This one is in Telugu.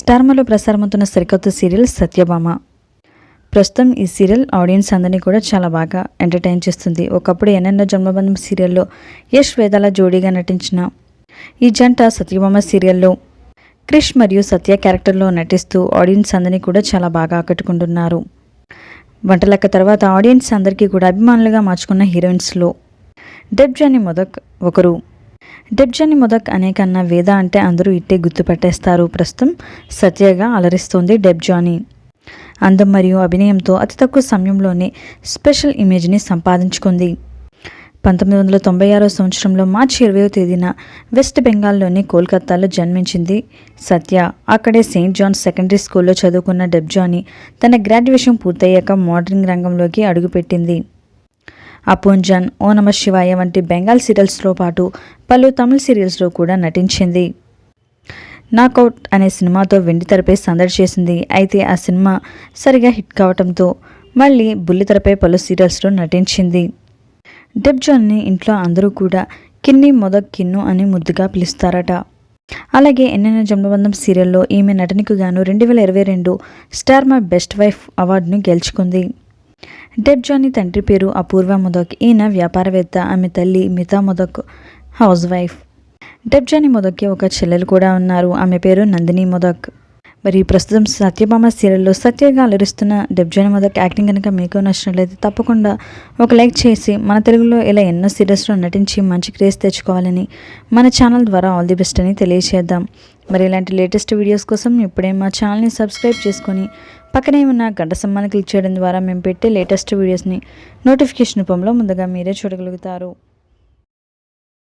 స్టార్మాలో ప్రసారమవుతున్న సరికొత్త సీరియల్ సత్యభామ. ప్రస్తుతం ఈ సీరియల్ ఆడియన్స్ అందరినీ కూడా చాలా బాగా ఎంటర్టైన్ చేస్తుంది. ఒకప్పుడు ఎన్నెన్నో జన్మబంధం సీరియల్లో యష్ వేదాల జోడీగా నటించిన ఈ జంట సత్యభామ సీరియల్లో క్రిష్ మరియు సత్య క్యారెక్టర్లో నటిస్తూ ఆడియన్స్ అందరినీ కూడా చాలా బాగా ఆకట్టుకుంటున్నారు. వంటలక్క తర్వాత ఆడియన్స్ అందరికీ కూడా అభిమానులుగా మార్చుకున్న హీరోయిన్స్లో డెబ్జానీ మొదక్ ఒకరు. డెబ్జానీ మొదక్ అనే కన్నా వేద అంటే అందరూ ఇట్టే గుర్తుపట్టేస్తారు. ప్రస్తుతం సత్యగా అలరిస్తోంది డెబ్జానీ. అందం మరియు అభినయంతో అతి తక్కువ సమయంలోనే స్పెషల్ ఇమేజ్ని సంపాదించుకుంది. 1996 సంవత్సరంలో మార్చి 20వ తేదీన వెస్ట్ బెంగాల్లోని కోల్కతాలో జన్మించింది సత్య. అక్కడే సెయింట్ జాన్స్ సెకండరీ స్కూల్లో చదువుకున్న డెబ్జానీ తన గ్రాడ్యుయేషన్ పూర్తయ్యాక మోడలింగ్ రంగంలోకి అడుగుపెట్టింది. అపోంజన్, ఓ నమ శివాయ వంటి బెంగాల్ సీరియల్స్తో పాటు పలు తమిళ సీరియల్స్లో కూడా నటించింది. నాకౌట్ అనే సినిమాతో వెండితెరపై సందడి చేసింది. అయితే ఆ సినిమా సరిగా హిట్ కావడంతో మళ్ళీ బుల్లితెరపై పలు సీరియల్స్లో నటించింది. డెబ్జానీ ఇంట్లో అందరూ కూడా కిన్ని మొదక్ కిన్ను అని ముద్దుగా పిలుస్తారట. అలాగే ఎన్నెన్నో జన్మబంధం సీరియల్లో ఈమె నటనకు గాను 2022 స్టార్మా బెస్ట్ వైఫ్ అవార్డును గెలుచుకుంది. డెబ్జానీ తండ్రి పేరు అపూర్వ మొదక్. ఈయన వ్యాపారవేత్త. ఆమె తల్లి మితా మొదక్ హౌస్ వైఫ్. డెబ్జానీ మొదక్కి ఒక చెల్లెలు కూడా ఉన్నారు. ఆమె పేరు నందిని మొదక్. మరి ప్రస్తుతం సత్యభామ సీరియల్లో సత్యగా అలరిస్తున్న డెబ్జానీ మొదక్ యాక్టింగ్ కనుక మీకు నచ్చినట్లయితే తప్పకుండా ఒక లైక్ చేసి మన తెలుగులో ఇలా ఎన్నో సీరియల్స్లో నటించి మంచి క్రేజ్ తెచ్చుకోవాలని మన ఛానల్ ద్వారా ఆల్ ది బెస్ట్ అని తెలియజేద్దాం. మరి ఇలాంటి లేటెస్ట్ వీడియోస్ కోసం ఇప్పుడే మా ఛానల్ని సబ్స్క్రైబ్ చేసుకొని పక్కనే ఉన్న గంట సింబల్ని క్లిక్ చేయడం ద్వారా మేము పెట్టే లేటెస్ట్ వీడియోస్ని నోటిఫికేషన్ రూపంలో ముందుగా మీరే చూడగలుగుతారు.